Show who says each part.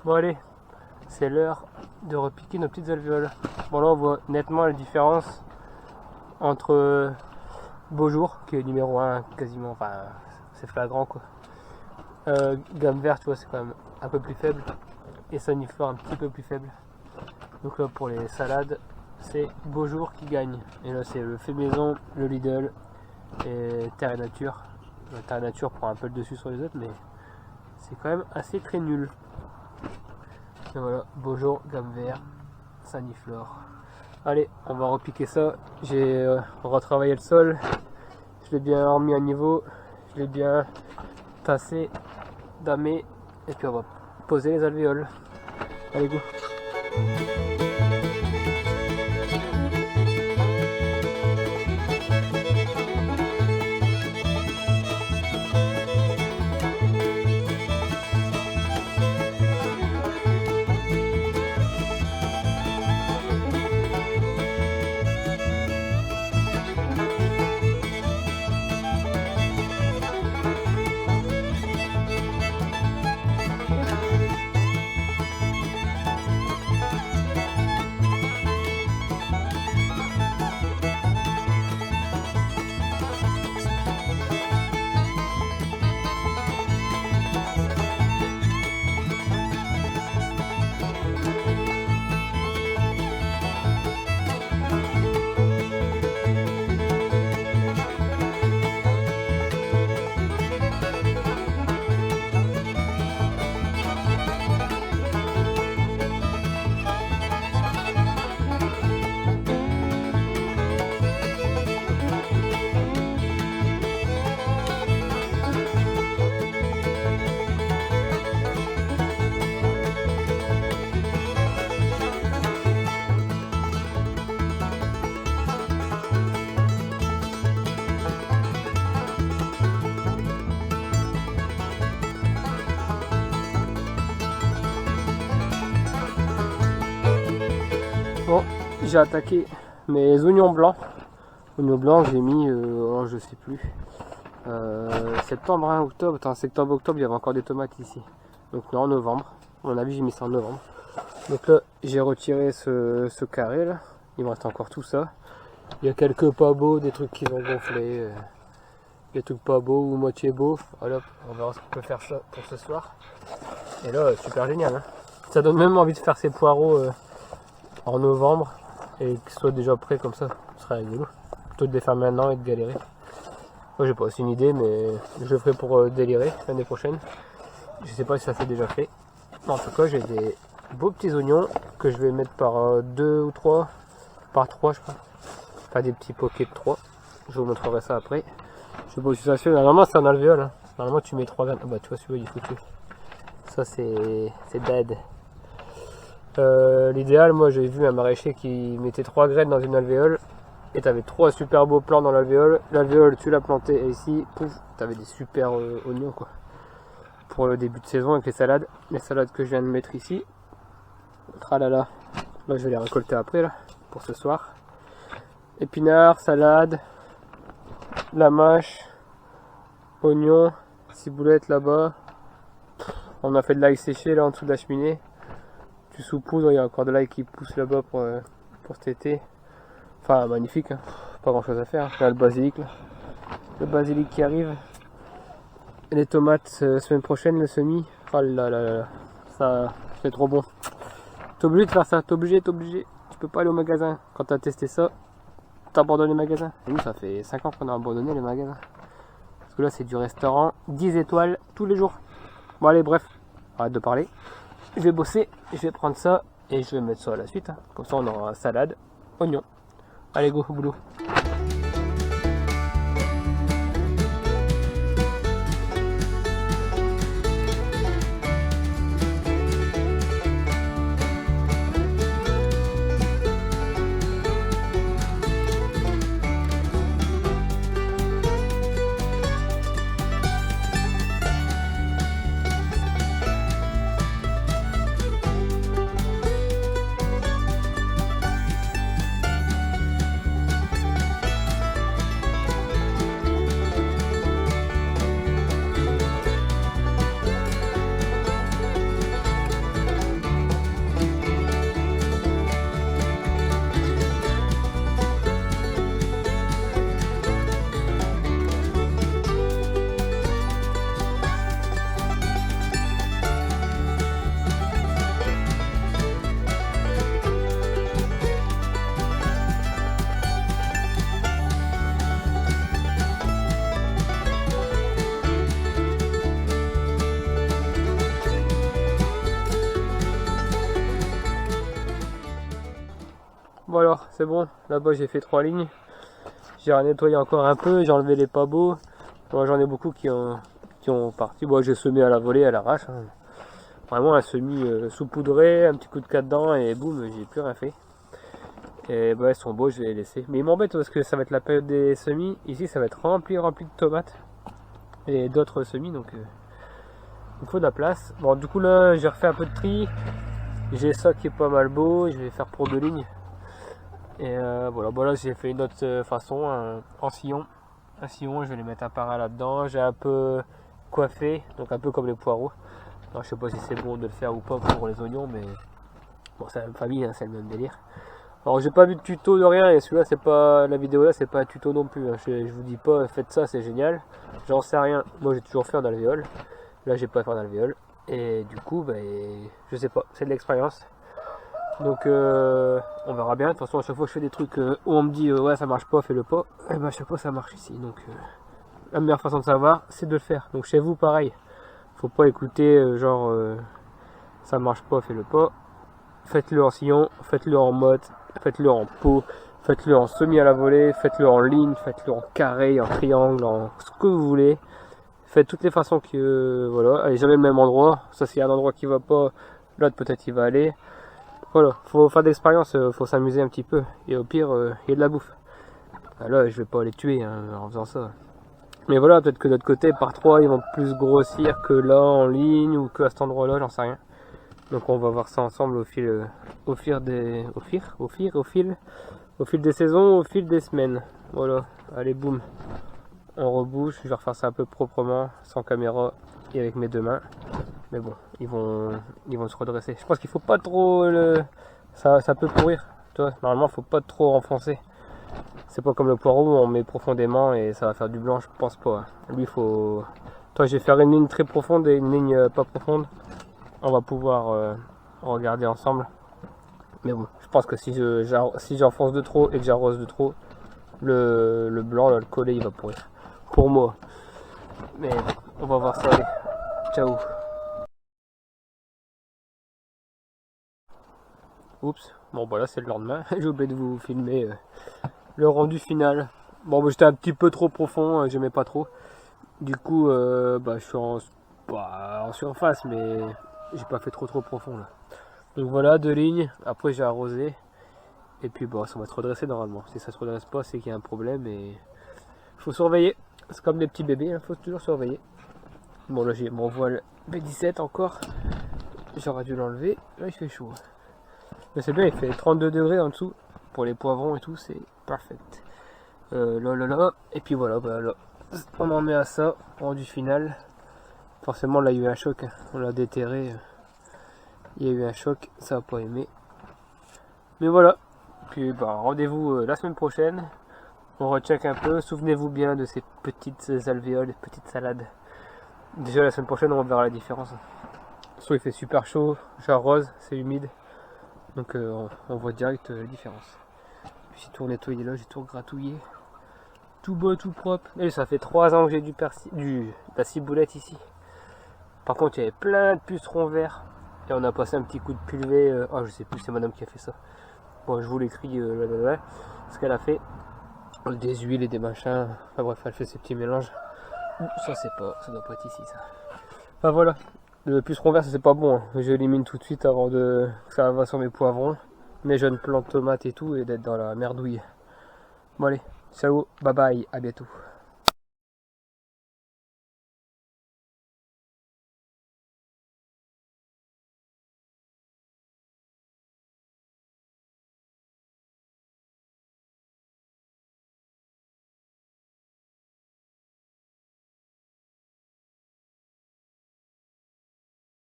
Speaker 1: Bon allez, c'est l'heure de repiquer nos petites alvéoles. Bon là on voit nettement la différence entre Beaujour, qui est numéro 1 quasiment, enfin c'est flagrant quoi. Gamme verte, tu vois, c'est quand même un peu plus faible. Et Saniflore un petit peu plus faible. Donc là pour les salades, c'est Beaujour qui gagne. Et là c'est le fait maison, le Lidl et Terre et Nature. Terre et Nature prend un peu le dessus sur les autres, mais c'est quand même assez très nul. Et voilà, Beaujour, gamme vert, Saniflore. Allez, on va repiquer ça. J'ai retravaillé le sol. Je l'ai bien remis à niveau. Je l'ai bien tassé, damé. Et puis on va poser les alvéoles. Allez, go! Bon, j'ai attaqué mes oignons blancs. Oignons blancs, j'ai mis, je sais plus, septembre, hein, octobre. Attends, septembre, octobre, il y avait encore des tomates ici. Donc non, en novembre. À mon avis, j'ai mis ça en novembre. Donc là, j'ai retiré ce carré là. Il me reste encore tout ça. Il y a quelques pas beaux, des trucs qui ont gonflé. Des trucs pas beaux ou moitié beaux. Voilà, on verra ce qu'on peut faire ça pour ce soir. Et là, super génial. Hein. Ça donne même envie de faire ces poireaux en novembre et qu'ils soient déjà prêts comme ça. Ce serait rigolo. Plutôt de les faire maintenant et de galérer. Moi, j'ai pas aussi une idée, mais je le ferai pour délirer l'année prochaine. Je sais pas si ça s'est déjà fait. En tout cas, j'ai des beaux petits oignons que je vais mettre par 2 ou 3, par 3 je crois. Enfin des petits pockets de 3. Je vous montrerai ça après. Je sais pas si ça se fait. Normalement c'est un alvéole. Hein. Normalement tu mets 3 graines. Ah bah tu vois celui-là il est foutu. Ça c'est dead. L'idéal, moi j'ai vu un maraîcher qui mettait 3 graines dans une alvéole. Et t'avais 3 super beaux plants dans l'alvéole. L'alvéole tu l'as planté et ici, pouf, t'avais des super oignons quoi. Pour le début de saison avec les salades. Les salades que je viens de mettre ici. Tralala. Là je vais les récolter après là. Pour ce soir. Épinards, salade, la mâche, oignons, ciboulette là-bas. On a fait de l'ail séché là en dessous de la cheminée. Du sous-poudre, il y a encore de l'ail qui pousse là-bas pour cet été. Enfin magnifique, hein. Pas grand chose à faire. Là le basilic là. Le basilic qui arrive. Et les tomates semaine prochaine, le semis. Oh là là là. Ça c'est trop bon. T'es obligé de faire ça, t'es obligé. Tu peux pas aller au magasin. Quand t'as testé ça, t'as abandonné le magasin. Et nous ça fait 5 ans qu'on a abandonné les magasins. Parce que là c'est du restaurant 10 étoiles tous les jours. Bon allez bref, arrête de parler. Je vais bosser, je vais prendre ça et je vais mettre ça à la suite. Hein. Comme ça on aura salade, oignon. Allez go au boulot. Bon alors, c'est bon. Là-bas, j'ai fait 3 lignes. J'ai nettoyé encore un peu. J'ai enlevé les pas beaux. Moi, j'en ai beaucoup qui ont parti. Bon, j'ai semé à la volée, à l'arrache. Hein. Vraiment un semis saupoudré, un petit coup de cadran et boum, j'ai plus rien fait. Et bah, ils sont beaux, je vais les laisser. Mais ils m'embêtent parce que ça va être la période des semis. Ici, ça va être rempli de tomates et d'autres semis, donc il faut de la place. Bon, du coup là, j'ai refait un peu de tri. J'ai ça qui est pas mal beau. Je vais faire pour 2 lignes. Et voilà, bon là j'ai fait une autre façon, en sillon. Un sillon, je vais les mettre un par un là-dedans. J'ai un peu coiffé, donc un peu comme les poireaux. Alors, je sais pas si c'est bon de le faire ou pas pour les oignons, mais bon, c'est la même famille, hein, c'est le même délire. Alors j'ai pas vu de tuto de rien, et celui-là c'est pas, la vidéo là c'est pas un tuto non plus. Hein. Je vous dis pas faites ça, c'est génial. J'en sais rien. Moi j'ai toujours fait en alvéole. Là j'ai pas fait en alvéole. Et du coup, bah, je sais pas, c'est de l'expérience. Donc on verra bien. De toute façon, à chaque fois que je fais des trucs où on me dit ouais ça marche pas, fais-le pas, et ben à chaque fois ça marche ici. Donc la meilleure façon de savoir, c'est de le faire. Donc chez vous, pareil. Faut pas écouter ça marche pas, fais-le pas. Faites-le en sillon, faites-le en motte, faites-le en pot, faites-le en semi à la volée, faites-le en ligne, faites-le en carré, en triangle, en ce que vous voulez. Faites toutes les façons que voilà, allez jamais le même endroit. Ça, s'il y a un endroit qui va pas, l'autre peut-être il va aller. Voilà, faut faire d'expérience, faut s'amuser un petit peu. Et au pire, il y a de la bouffe. Ah là, je vais pas les tuer hein, en faisant ça. Mais voilà, peut-être que de l'autre côté, par 3, ils vont plus grossir que là en ligne ou que à cet endroit-là, j'en sais rien. Donc on va voir ça ensemble au fil des saisons, au fil des semaines. Voilà, allez boum, on rebouche. Je vais refaire ça un peu proprement, sans caméra et avec mes 2 mains. Mais bon, ils vont se redresser. Je pense qu'il faut pas trop ça peut pourrir. Tu vois, normalement, faut pas trop enfoncer. C'est pas comme le poireau où on met profondément et ça va faire du blanc, je pense pas. Lui, faut. Toi, je vais faire une ligne très profonde et une ligne pas profonde. On va pouvoir regarder ensemble. Mais bon, je pense que si j'enfonce de trop et que j'arrose de trop, le blanc, là, le collet, il va pourrir. Pour moi. Mais on va voir ça. Allez. Ciao. Oups. Bon, bah là, c'est le lendemain. J'ai oublié de vous filmer le rendu final. Bon, bah, j'étais un petit peu trop profond, j'aimais pas trop. Du coup, bah, je suis en surface, mais j'ai pas fait trop profond là. Donc voilà, 2 lignes. Après, j'ai arrosé. Et puis, bon, ça va se redresser normalement. Si ça se redresse pas, c'est qu'il y a un problème et faut surveiller. C'est comme des petits bébés, il faut toujours surveiller. Bon, là, j'ai mon voile B17 encore. J'aurais dû l'enlever. Là, il fait chaud. Mais c'est bien, il fait 32 degrés en dessous. Pour les poivrons et tout, c'est parfait. Là. Et puis voilà, bah, là, on en met à ça, rendu final. Forcément, là, il y a eu un choc. On l'a déterré. Il y a eu un choc, ça n'a pas aimé. Mais voilà. Puis bah, rendez-vous la semaine prochaine. On recheck un peu. Souvenez-vous bien de ces petites alvéoles, petites salades. Déjà la semaine prochaine, on verra la différence. Soit il fait super chaud, j'arrose, c'est humide. Donc on voit direct la différence. Puis j'ai tout nettoyé là, j'ai tout gratouillé. Tout beau, tout propre. Et ça fait 3 ans que j'ai de la ciboulette ici. Par contre, il y avait plein de pucerons verts. Et on a passé un petit coup de pulvé. Oh, je sais plus, c'est madame qui a fait ça. Bon, je vous l'écris ce qu'elle a fait. Des huiles et des machins. Enfin bref, elle fait ses petits mélanges. Ça, ça doit pas être ici, ça. Enfin voilà. Le puceron vert, c'est pas bon. Hein. J'élimine tout de suite avant que ça va sur mes poivrons, mes jeunes plantes tomates et tout, et d'être dans la merdouille. Bon allez, ciao, bye bye, à bientôt.